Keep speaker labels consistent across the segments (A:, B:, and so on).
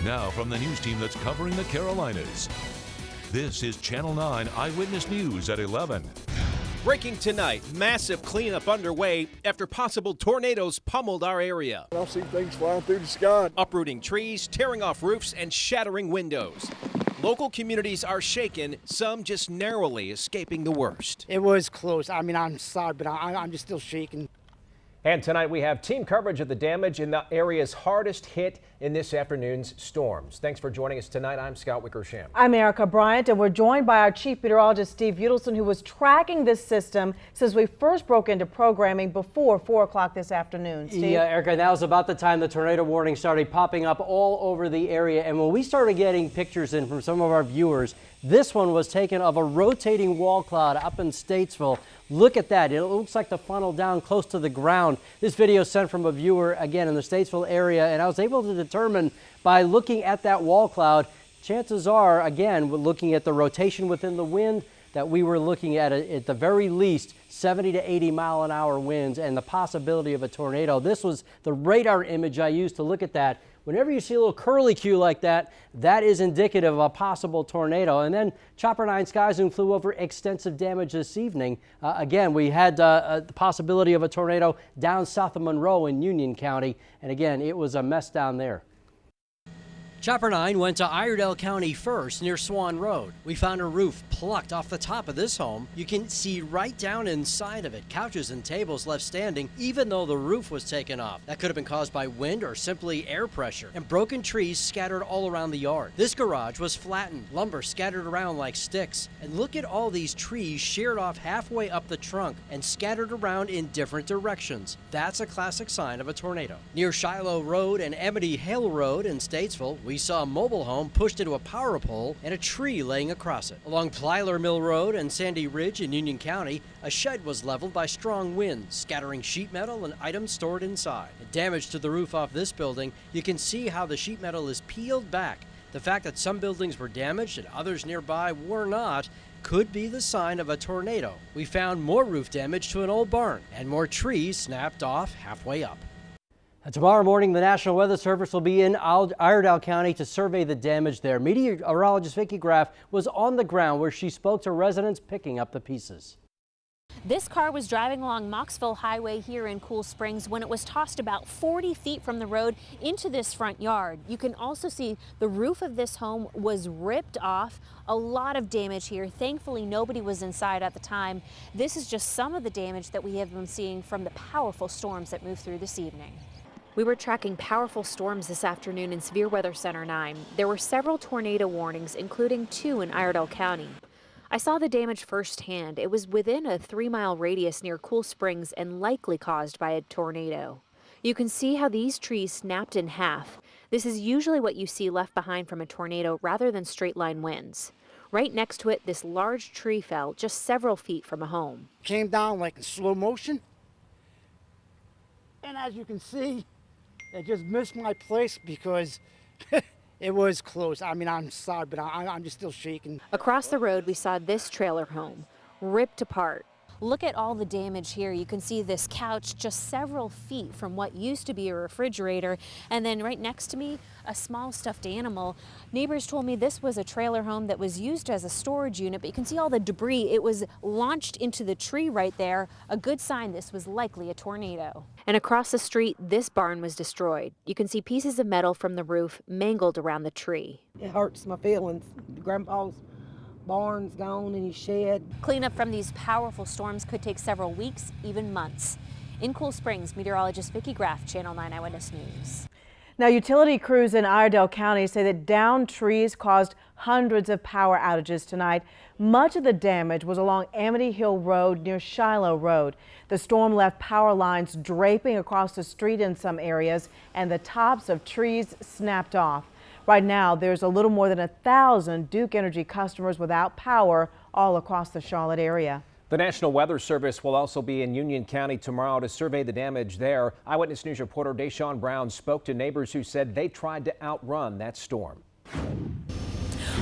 A: Now from the news team that's covering the Carolinas, this is Channel 9 Eyewitness News at 11.
B: Breaking tonight, massive cleanup underway after possible tornadoes pummeled our area.
C: I see things flying through the sky.
B: Uprooting trees, tearing off roofs, and shattering windows. Local communities are shaken, some just narrowly escaping the worst.
D: It was close. I mean, I'm sorry, but I'm just still shaking.
E: And tonight we have team coverage of the damage in the areas hardest hit in this afternoon's storms. Thanks for joining us tonight. I'm Scott Wickersham.
F: I'm Erica Bryant, and we're joined by our chief meteorologist, Steve Udelson, who was tracking this system since we first broke into programming before 4 o'clock this afternoon. Steve?
G: Yeah, Erica, now's about the time the tornado warning started popping up all over the area. And when we started getting pictures in from some of our viewers, this one was taken of a rotating wall cloud up in Statesville. Look at that. It looks like the funnel down close to the ground. This video sent from a viewer, again, in the Statesville area, and I was able to determine by looking at that wall cloud, chances are, again, we're looking at the rotation within the wind, that we were looking at the very least 70 to 80 mile an hour winds and the possibility of a tornado. This was the radar image I used to look at that. Whenever you see a little curlicue like that, that is indicative of a possible tornado. And then Chopper 9 Sky Zoom flew over extensive damage this evening. Again, we had the possibility of a tornado down south of Monroe in Union County. And again, it was a mess down there. Chopper 9 went to Iredell County first near Swan Road. We found a roof plucked off the top of this home. You can see right down inside of it, couches and tables left standing, even though the roof was taken off. That could have been caused by wind or simply air pressure, and broken trees scattered all around the yard. This garage was flattened, lumber scattered around like sticks. And look at all these trees sheared off halfway up the trunk and scattered around in different directions. That's a classic sign of a tornado. Near Shiloh Road and Amity Hill Road in Statesville, we saw a mobile home pushed into a power pole and a tree laying across it. Along Plyler Mill Road and Sandy Ridge in Union County, a shed was leveled by strong winds, scattering sheet metal and items stored inside. The damage to the roof off this building, you can see how the sheet metal is peeled back. The fact that some buildings were damaged and others nearby were not could be the sign of a tornado. We found more roof damage to an old barn and more trees snapped off halfway up. Tomorrow morning, the National Weather Service will be in Iredell County to survey the damage there. Meteorologist Vicki Graff was on the ground where she spoke to residents picking up the pieces.
H: This car was driving along Moxville Highway here in Cool Springs when it was tossed about 40 feet from the road into this front yard. You can also see the roof of this home was ripped off. A lot of damage here. Thankfully, nobody was inside at the time. This is just some of the damage that we have been seeing from the powerful storms that moved through this evening. We were tracking powerful storms this afternoon in Severe Weather Center 9. There were several tornado warnings, including 2 in Iredell County. I saw the damage firsthand. It was within a 3-mile radius near Cool Springs and likely caused by a tornado. You can see how these trees snapped in half. This is usually what you see left behind from a tornado rather than straight line winds. Right next to it, this large tree fell just several feet from a home.
D: Came down like in slow motion. And as you can see, it just missed my place because it was close. I mean, I'm sorry, but I'm just still shaking.
H: Across the road, we saw this trailer home ripped apart. Look at all the damage here. You can see this couch just several feet from what used to be a refrigerator. And then right next to me, a small stuffed animal. Neighbors told me this was a trailer home that was used as a storage unit, but you can see all the debris. It was launched into the tree right there. A good sign this was likely a tornado. And across the street, this barn was destroyed. You can see pieces of metal from the roof mangled around the tree.
I: It hurts my feelings. Grandpa's barn's gone and his shed.
H: Cleanup from these powerful storms could take several weeks, even months. In Cool Springs, meteorologist Vicki Graff, Channel 9 Eyewitness News.
F: Now, utility crews in Iredell County say that downed trees caused hundreds of power outages tonight. Much of the damage was along Amity Hill Road near Shiloh Road. The storm left power lines draping across the street in some areas, and the tops of trees snapped off. Right now, there's a little more than 1,000 Duke Energy customers without power all across the Charlotte area.
E: The National Weather Service will also be in Union County tomorrow to survey the damage there. Eyewitness News reporter Deshaun Brown spoke to neighbors who said they tried to outrun that storm.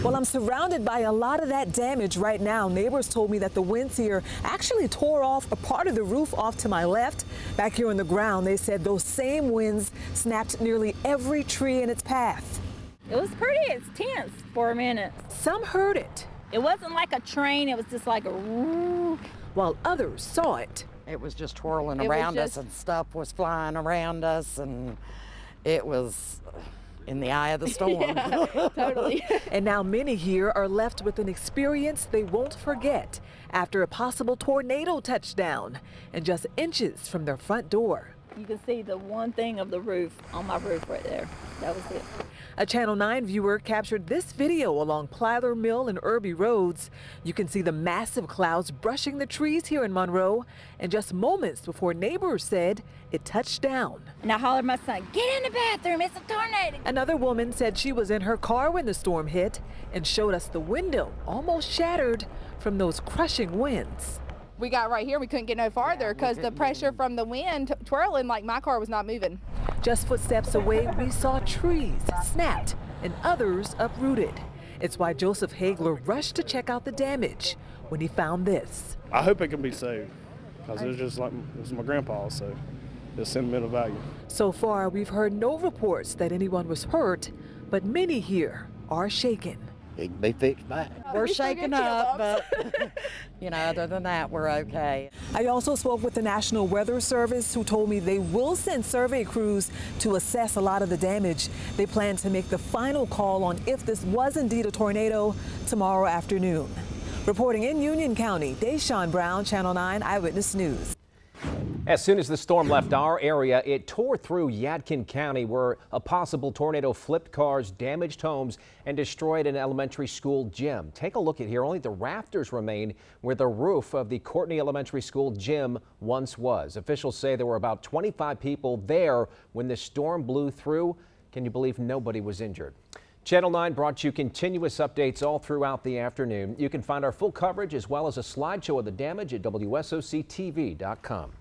J: Well, I'm surrounded by a lot of that damage right now. Neighbors told me that the winds here actually tore off a part of the roof off to my left. Back here on the ground, they said those same winds snapped nearly every tree in its path.
K: It was pretty tense for a minute.
J: Some heard it,
K: It wasn't like a train, it was just like a woo.
J: while others saw it.
I: It was just twirling
K: It was
I: around us
K: just-
I: and stuff was flying around us, and it was in the eye of the storm.
K: Totally.
J: And now many here are left with an experience they won't forget after a possible tornado touchdown and just inches from their front door.
K: You can see the one thing of the roof on my roof right there. That was it.
J: A Channel 9 viewer captured this video along Plyler Mill and Irby roads. You can see the massive clouds brushing the trees here in Monroe, and just moments before neighbors said it touched down.
K: And I hollered at my son, get in the bathroom, it's a tornado.
J: Another woman said she was in her car when the storm hit and showed us the window almost shattered from those crushing winds.
L: We got right here, we couldn't get no farther because the pressure from the wind twirling, like my car was not moving.
J: Just footsteps away, we saw trees snapped and others uprooted. It's why Joseph Hagler rushed to check out the damage when he found this.
C: I hope it can be saved because it's just like it was my grandpa's, so it's sentimental value.
J: So far, we've heard no reports that anyone was hurt, but many here are shaken.
M: It can be fixed back.
I: We're shaken up, but other than that, we're okay.
J: I also spoke with the National Weather Service, who told me they will send survey crews to assess a lot of the damage. They plan to make the final call on if this was indeed a tornado tomorrow afternoon. Reporting in Union County, Deshaun Brown, Channel 9 Eyewitness News.
E: As soon as the storm left our area, it tore through Yadkin County, where a possible tornado flipped cars, damaged homes, and destroyed an elementary school gym. Take a look at here. Only the rafters remain where the roof of the Courtney Elementary School gym once was. Officials say there were about 25 people there when the storm blew through. Can you believe nobody was injured? Channel 9 brought you continuous updates all throughout the afternoon. You can find our full coverage as well as a slideshow of the damage at WSOCTV.com.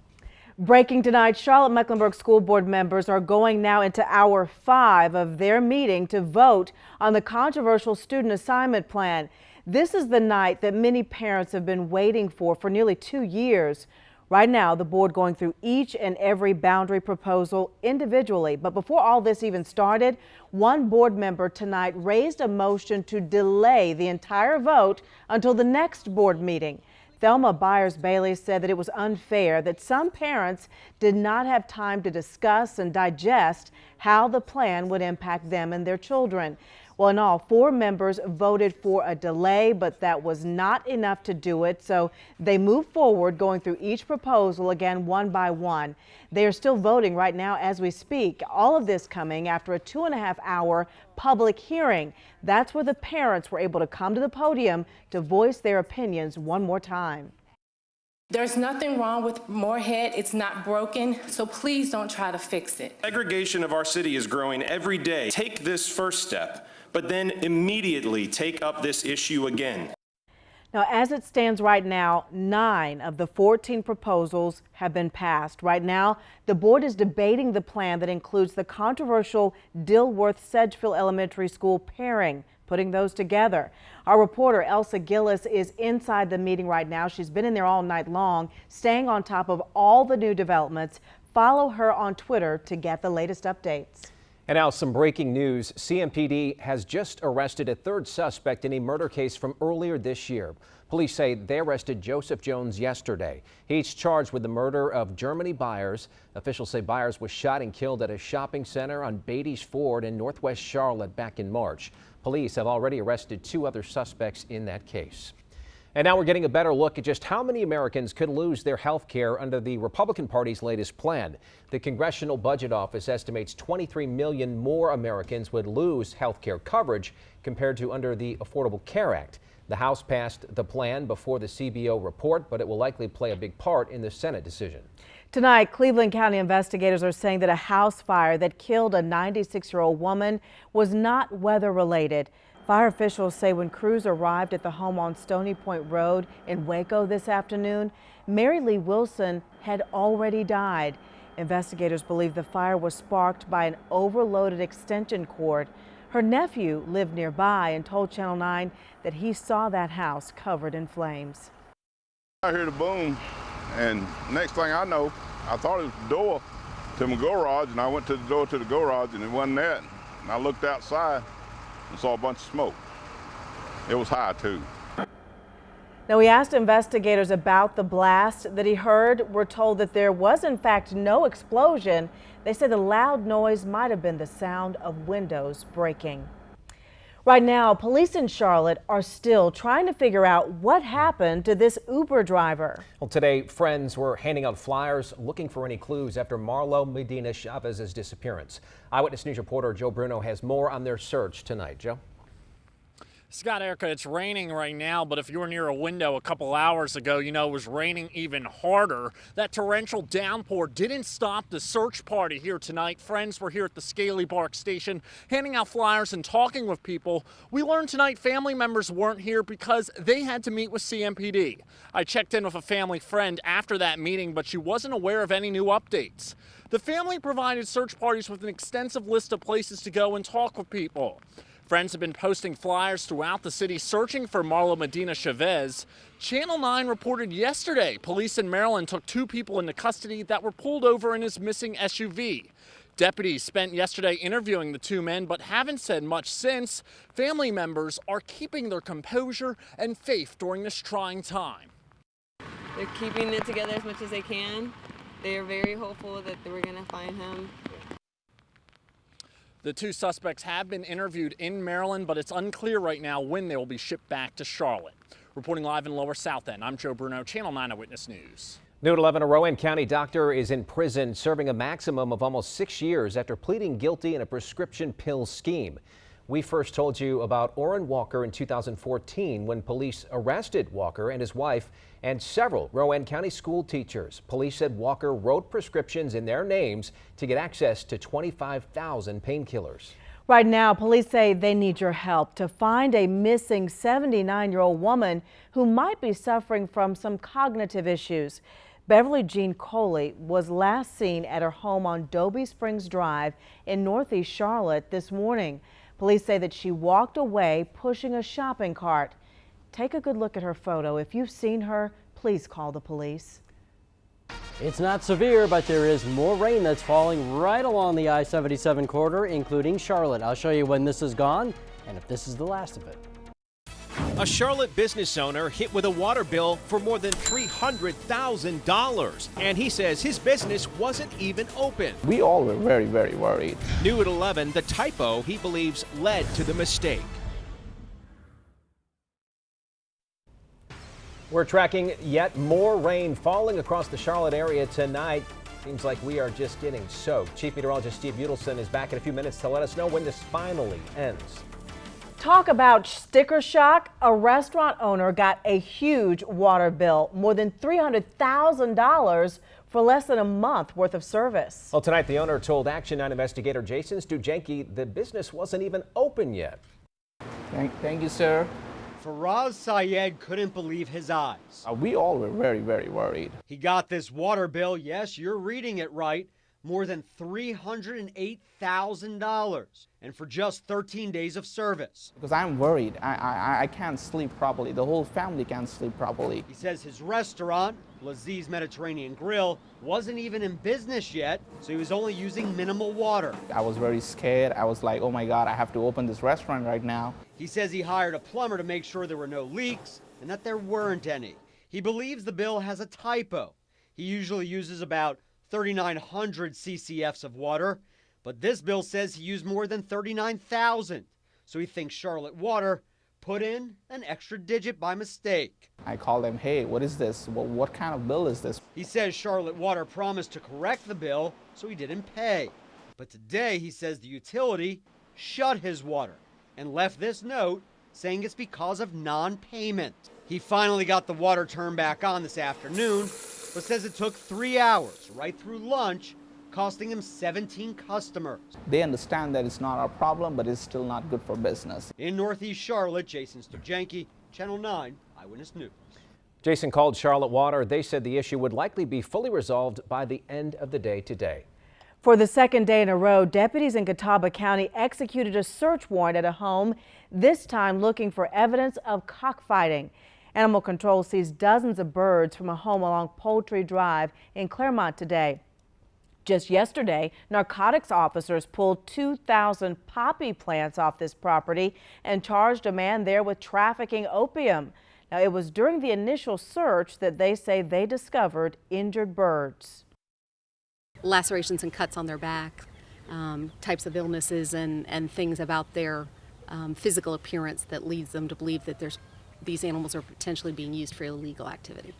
F: Breaking tonight, Charlotte-Mecklenburg School Board members are going now into hour 5 of their meeting to vote on the controversial student assignment plan. This is the night that many parents have been waiting for nearly 2 years. Right now, the board going through each and every boundary proposal individually. But before all this even started, one board member tonight raised a motion to delay the entire vote until the next board meeting. Thelma Byers-Bailey said that it was unfair that some parents did not have time to discuss and digest how the plan would impact them and their children. Well, in all, 4 members voted for a delay, but that was not enough to do it. So they moved forward, going through each proposal again one by one. They are still voting right now as we speak. All of this coming after a 2.5-hour public hearing. That's where the parents were able to come to the podium to voice their opinions one more time.
N: There's nothing wrong with Moorhead. It's not broken, so please don't try to fix it.
O: Segregation of our city is growing every day. Take this first step, but then immediately take up this issue again.
F: Now, as it stands right now, 9 of the 14 proposals have been passed. Right now, the board is debating the plan that includes the controversial Dilworth-Sedgefield Elementary School pairing, putting those together. Our reporter Elsa Gillis is inside the meeting right now. She's been in there all night long, staying on top of all the new developments. Follow her on Twitter to get the latest updates.
E: And now some breaking news. CMPD has just arrested a 3rd suspect in a murder case from earlier this year. Police say they arrested Joseph Jones yesterday. He's charged with the murder of Germany Byers. Officials say Byers was shot and killed at a shopping center on Beatty's Ford in northwest Charlotte back in March. Police have already arrested 2 other suspects in that case. And now we're getting a better look at just how many Americans could lose their health care under the Republican Party's latest plan. The Congressional Budget Office estimates 23 million more Americans would lose health care coverage compared to under the Affordable Care Act. The House passed the plan before the CBO report, but it will likely play a big part in the Senate decision.
F: Tonight, Cleveland County investigators are saying that a house fire that killed a 96-year-old woman was not weather-related. Fire officials say when crews arrived at the home on Stony Point Road in Waco this afternoon, Mary Lee Wilson had already died. Investigators believe the fire was sparked by an overloaded extension cord. Her nephew lived nearby and told Channel 9 that he saw that house covered in flames.
P: I heard the boom, and next thing I know, I thought it was the door to my garage, and I went to the door to the garage, and it wasn't that. And I looked outside, and saw a bunch of smoke. It was high too.
F: Now, we asked investigators about the blast that he heard. We're told that there was in fact no explosion. They say the loud noise might have been the sound of windows breaking. Right now, police in Charlotte are still trying to figure out what happened to this Uber driver.
E: Well, today, friends were handing out flyers looking for any clues after Marlo Medina Chavez's disappearance. Eyewitness News reporter Joe Bruno has more on their search tonight. Joe?
M: Scott, Erica, it's raining right now, but if you were near a window a couple hours ago, you know it was raining even harder. That torrential downpour didn't stop the search party here tonight. Friends were here at the Scaly Bark station handing out flyers and talking with people. We learned tonight family members weren't here because they had to meet with CMPD. I checked in with a family friend after that meeting, but she wasn't aware of any new updates. The family provided search parties with an extensive list of places to go and talk with people. Friends have been posting flyers throughout the city searching for Marlo Medina Chavez. Channel 9 reported yesterday police in Maryland took 2 people into custody that were pulled over in his missing SUV. Deputies spent yesterday interviewing the 2 men but haven't said much since. Family members are keeping their composure and faith during this trying time.
Q: They're keeping it together as much as they can. They are very hopeful that we're going to find him.
M: The 2 suspects have been interviewed in Maryland, but it's unclear right now when they will be shipped back to Charlotte. Reporting live in Lower South End, I'm Joe Bruno, Channel 9 Eyewitness News.
E: New at 11, a Rowan County doctor is in prison serving a maximum of almost 6 years after pleading guilty in a prescription pill scheme. We first told you about Orrin Walker in 2014 when police arrested Walker and his wife and several Rowan County school teachers. Police said Walker wrote prescriptions in their names to get access to 25,000 painkillers.
F: Right now, police say they need your help to find a missing 79-year-old woman who might be suffering from some cognitive issues. Beverly Jean Coley was last seen at her home on Dobie Springs Drive in Northeast Charlotte this morning. Police say that she walked away pushing a shopping cart. Take a good look at her photo. If you've seen her, please call the police.
G: It's not severe, but there is more rain that's falling right along the I-77 corridor, including Charlotte. I'll show you when this is gone and if this is the last of it.
B: A Charlotte business owner hit with a water bill for more than $300,000. And he says his business wasn't even open.
R: We all were very, very worried.
B: New at 11, the typo he believes led to the mistake.
E: We're tracking yet more rain falling across the Charlotte area tonight. Seems like we are just getting soaked. Chief Meteorologist Steve Udelson is back in a few minutes to let us know when this finally ends.
F: Talk about sticker shock. A restaurant owner got a huge water bill, more than $300,000 for less than a month worth of service.
E: Well, tonight the owner told Action 9 investigator Jason Stujenki the business wasn't even open yet.
R: Thank you, sir.
S: Faraz Syed couldn't believe his eyes.
R: We all were very, very worried.
S: He got this water bill, yes, you're reading it right, more than $308,000, and for just 13 days of service.
R: Because I'm worried. I can't sleep properly. The whole family can't sleep properly.
S: He says his restaurant, Laziz Mediterranean Grill, wasn't even in business yet, so he was only using minimal water.
R: I was very scared. I was like, oh my God, I have to open this restaurant right now.
S: He says he hired a plumber to make sure there were no leaks and that there weren't any. He believes the bill has a typo. He usually uses about 3,900 ccfs of water, but this bill says he used more than 39,000. So he thinks Charlotte Water put in an extra digit by mistake.
R: I called him, hey, what is this? What kind of bill is this?
S: He says Charlotte Water promised to correct the bill, so he didn't pay. But today he says the utility shut his water and left this note saying it's because of non-payment. He finally got the water turned back on this afternoon, but says it took 3 hours, right through lunch, costing him 17 customers.
R: They understand that it's not our problem, but it's still not good for business.
S: In Northeast Charlotte, Jason Stujenki, Channel 9 Eyewitness News.
E: Jason called Charlotte Water. They said the issue would likely be fully resolved by the end of the day today.
F: For the second day in a row, deputies in Catawba County executed a search warrant at a home, this time looking for evidence of cockfighting. Animal Control seized dozens of birds from a home along Poultry Drive in Claremont today. Just yesterday, narcotics officers pulled 2,000 poppy plants off this property and charged a man there with trafficking opium. Now, it was during the initial search that they say they discovered injured birds.
T: Lacerations and cuts on their back, types of illnesses and things about their physical appearance that leads them to believe that these animals are potentially being used for illegal activity.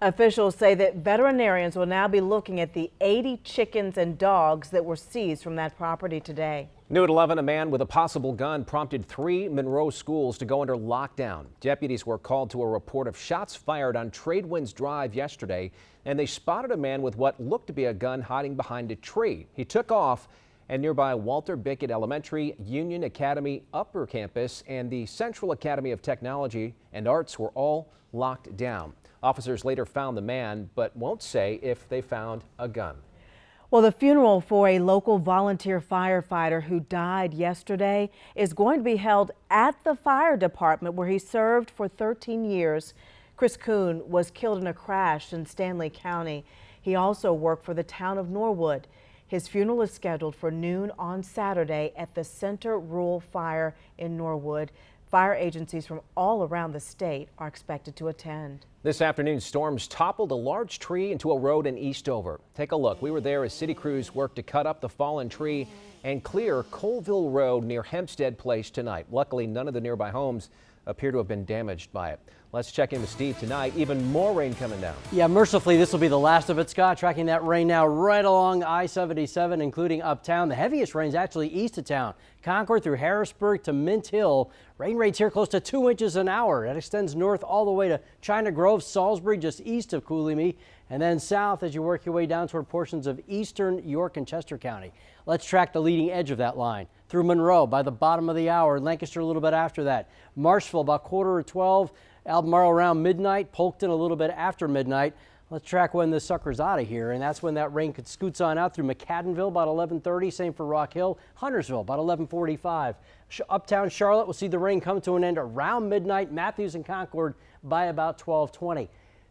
F: Officials say that veterinarians will now be looking at the 80 chickens and dogs that were seized from that property today.
E: New at 11, a man with a possible gun prompted 3 Monroe schools to go under lockdown. Deputies were called to a report of shots fired on Tradewinds Drive yesterday, and they spotted a man with what looked to be a gun hiding behind a tree. He took off, and nearby Walter Bickett Elementary, Union Academy Upper Campus, and the Central Academy of Technology and Arts were all locked down. Officers later found the man, but won't say if they found a gun.
F: Well, the funeral for a local volunteer firefighter who died yesterday is going to be held at the fire department where he served for 13 years. Chris Kuhn was killed in a crash in Stanley County. He also worked for the town of Norwood. His funeral is scheduled for noon on Saturday at the Center Rural Fire in Norwood. Fire agencies from all around the state are expected to attend.
E: This afternoon, storms toppled a large tree into a road in Eastover. Take a look. We were there as city crews worked to cut up the fallen tree and clear Colville Road near Hempstead Place tonight. Luckily, none of the nearby homes appear to have been damaged by it. Let's check in with Steve tonight. Even more rain coming down.
G: Yeah, mercifully, this will be the last of it, Scott. Tracking that rain now right along I-77, including uptown. The heaviest rain's actually east of town. Concord through Harrisburg to Mint Hill. Rain rates here close to 2 inches an hour. That extends north all the way to China Grove, Salisbury, just east of Cooley, and then south as you work your way down toward portions of eastern York and Chester County. Let's track the leading edge of that line. Through Monroe by the bottom of the hour, Lancaster a little bit after that. Marshville about 11:45. Albemarle around midnight, Polkton a little bit after midnight. Let's track when this sucker's out of here, and that's when that rain scoots on out through McCaddenville about 11:30. Same for Rock Hill. Huntersville about 11:45. Uptown Charlotte will see the rain come to an end around midnight. Matthews and Concord by about 12:20.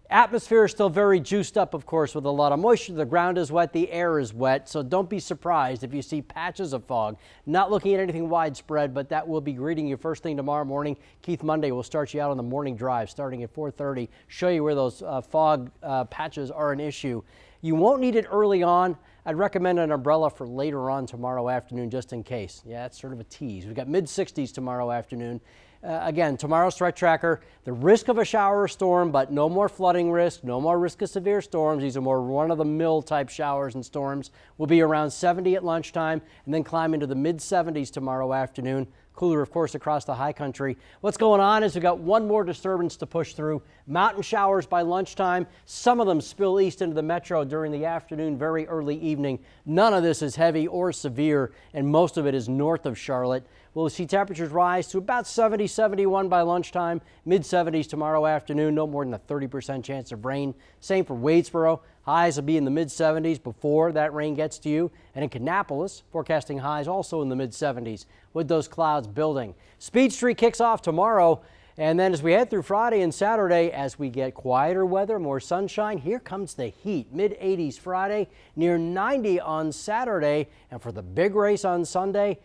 G: Atmosphere is still very juiced up, of course, with a lot of moisture. The ground is wet, the air is wet, so don't be surprised if you see patches of fog. Not looking at anything widespread, but that will be greeting you first thing tomorrow morning. Keith Monday will start you out on the morning drive starting at 4:30, show you where those fog patches are an issue. You won't need it early on. I'd recommend an umbrella for later on tomorrow afternoon just in case. Yeah, it's sort of a tease. We've got mid-60s tomorrow afternoon. Again, tomorrow's threat tracker, the risk of a shower or storm, but no more flooding risk, no more risk of severe storms. These are more run-of-the-mill type showers and storms. Will be around 70 at lunchtime and then climb into the mid-70s tomorrow afternoon. Cooler, of course, across the high country. What's going on is we've got one more disturbance to push through. Mountain showers by lunchtime. Some of them spill east into the metro during the afternoon, very early evening. None of this is heavy or severe, and most of it is north of Charlotte. We'll see temperatures rise to about 70, 71 by lunchtime, mid-70s tomorrow afternoon, no more than a 30% chance of rain. Same for Wadesboro. Highs will be in the mid-70s before that rain gets to you. And in Kannapolis, forecasting highs also in the mid-70s with those clouds building. Speed Street kicks off tomorrow. And then as we head through Friday and Saturday, as we get quieter weather, more sunshine, here comes the heat. Mid-80s Friday, near 90 on Saturday. And for the big race on Sunday,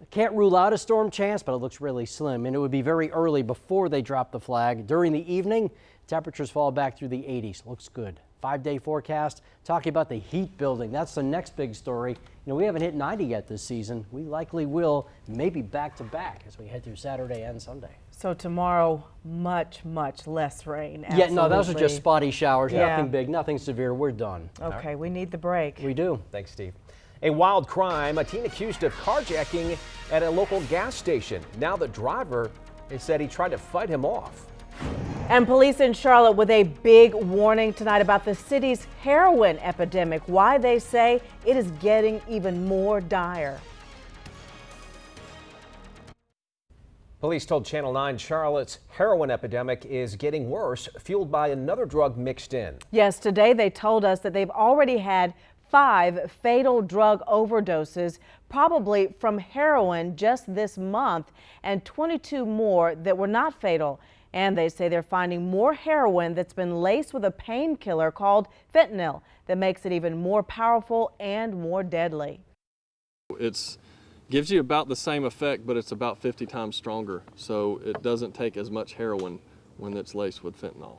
G: can't rule out a storm chance, but it looks really slim. And it would be very early before they drop the flag. During the evening, temperatures fall back through the 80s. Looks good. 5-day forecast, talking about the heat building. That's the next big story. You know, we haven't hit 90 yet this season. We likely will, maybe back to back as we head through Saturday and Sunday.
F: So tomorrow, much, much less rain.
G: Yeah, no, those are just spotty showers.
F: Yeah.
G: Nothing big, nothing severe. We're done.
F: Okay, we need the break.
G: We do.
E: Thanks, Steve. A wild crime, a teen accused of carjacking at a local gas station. Now the driver has said he tried to fight him off.
F: And police in Charlotte with a big warning tonight about the city's heroin epidemic. Why they say it is getting even more dire.
E: Police told Channel 9 Charlotte's heroin epidemic is getting worse, fueled by another drug mixed in.
F: Yes, today they told us that they've already had 5 fatal drug overdoses, probably from heroin just this month, and 22 more that were not fatal. And they say they're finding more heroin that's been laced with a painkiller called fentanyl that makes it even more powerful and more deadly.
U: It gives you about the same effect, but it's about 50 times stronger. So it doesn't take as much heroin when it's laced with fentanyl.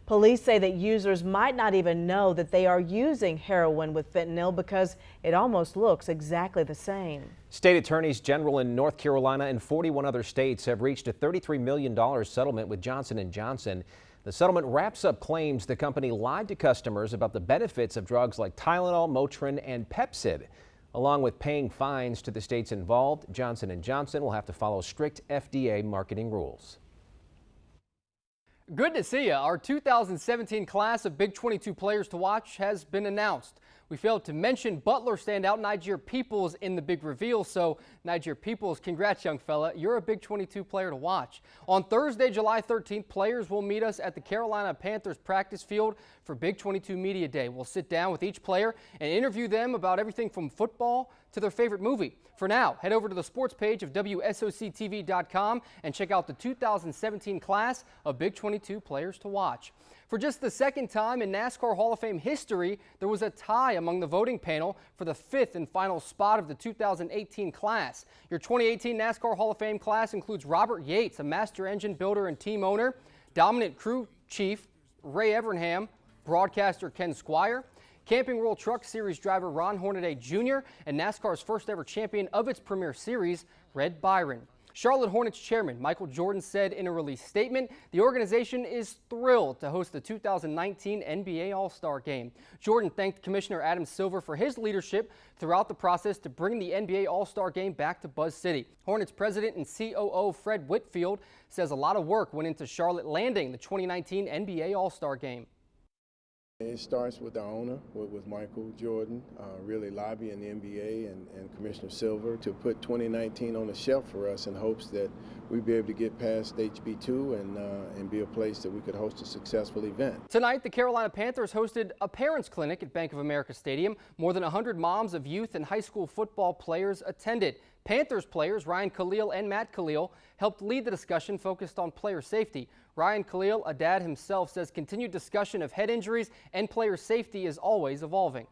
F: Police say that users might not even know that they are using heroin with fentanyl because it almost looks exactly the same.
E: State attorneys general in North Carolina and 41 other states have reached a $33 million settlement with Johnson & Johnson. The settlement wraps up claims the company lied to customers about the benefits of drugs like Tylenol, Motrin, and Pepcid. Along with paying fines to the states involved, Johnson & Johnson will have to follow strict FDA marketing rules.
V: Good to see you. Our 2017 class of Big 22 players to watch has been announced. We failed to mention Butler standout Niger Peoples in the big reveal. So Niger Peoples, congrats, young fella. You're a Big 22 player to watch. On Thursday, July 13th, players will meet us at the Carolina Panthers practice field for Big 22 Media Day. We'll sit down with each player and interview them about everything from football to their favorite movie. For now, head over to the sports page of WSOCTV.com and check out the 2017 class of Big 22 players to watch. For just the second time in NASCAR Hall of Fame history, there was a tie among the voting panel for the fifth and final spot of the 2018 class. Your 2018 NASCAR Hall of Fame class includes Robert Yates, a master engine builder and team owner, dominant crew chief Ray Evernham, broadcaster Ken Squire, Camping World Truck Series driver Ron Hornaday Jr., and NASCAR's first ever champion of its premier series, Red Byron. Charlotte Hornets chairman Michael Jordan said in a release statement, the organization is thrilled to host the 2019 NBA All-Star Game. Jordan thanked Commissioner Adam Silver for his leadership throughout the process to bring the NBA All-Star Game back to Buzz City. Hornets president and COO Fred Whitfield says a lot of work went into Charlotte landing the 2019 NBA All-Star Game.
W: It starts with the owner, with Michael Jordan, really lobbying the NBA and Commissioner Silver to put 2019 on the shelf for us in hopes that we'd be able to get past HB2 and be a place that we could host a successful event.
V: Tonight, the Carolina Panthers hosted a parents' clinic at Bank of America Stadium. More than 100 moms of youth and high school football players attended. Panthers players Ryan Khalil and Matt Khalil helped lead the discussion focused on player safety. Ryan Khalil, a dad himself, says continued discussion of head injuries and player safety is always evolving.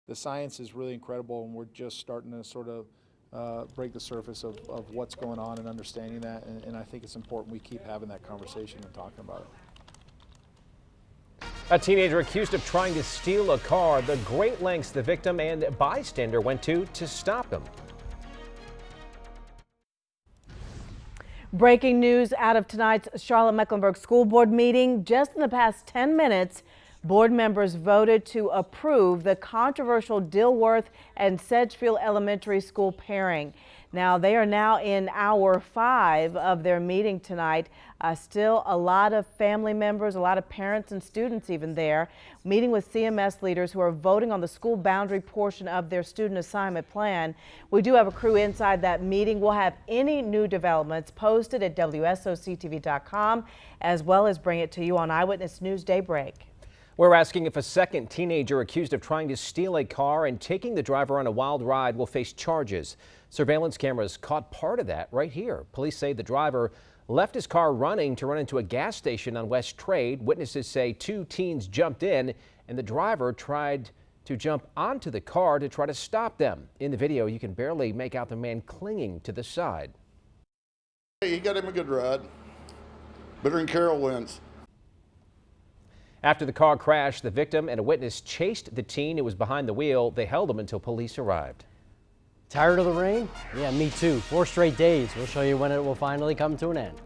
X: The science is really incredible, and we're just starting to sort of break the surface of what's going on and understanding that, and I think it's important we keep having that conversation and talking about it.
E: A teenager accused of trying to steal a car, the great lengths the victim and bystander went to stop him.
F: Breaking news out of tonight's Charlotte-Mecklenburg School Board meeting. Just in the past 10 minutes, board members voted to approve the controversial Dilworth and Sedgefield Elementary School pairing. Now, they are now in hour 5 of their meeting tonight. Still a lot of family members, a lot of parents and students even there, meeting with CMS leaders who are voting on the school boundary portion of their student assignment plan. We do have a crew inside that meeting. We'll have any new developments posted at WSOCTV.com, as well as bring it to you on Eyewitness News Daybreak.
E: We're asking if a second teenager accused of trying to steal a car and taking the driver on a wild ride will face charges. Surveillance cameras caught part of that right here. Police say the driver left his car running to run into a gas station on West Trade. Witnesses say 2 teens jumped in and the driver tried to jump onto the car to try to stop them. In the video, you can barely make out the man clinging to the side.
Y: He got him a good ride. Better than Carol wins.
E: After the car crashed, the victim and a witness chased the teen who was behind the wheel. They held him until police arrived.
G: Tired of the rain? Yeah, me too. 4 straight days. We'll show you when it will finally come to an end.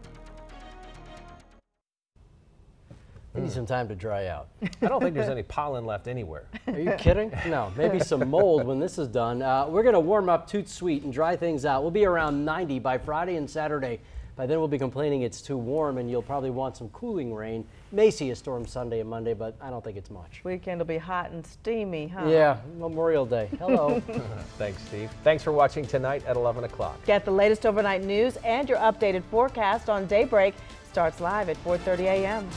G: We need some time to dry out.
E: I don't think there's any pollen left anywhere.
G: Are you kidding? No, maybe some mold when this is done. We're going to warm up Toot Sweet and dry things out. We'll be around 90 by Friday and Saturday. By then we'll be complaining it's too warm and you'll probably want some cooling rain. May see a storm Sunday and Monday, but I don't think it's much.
F: Weekend will be hot and steamy, huh?
G: Yeah, Memorial Day. Hello.
E: Thanks, Steve. Thanks for watching tonight at 11 o'clock.
F: Get the latest overnight news and your updated forecast on Daybreak. Starts live at 4:30 a.m.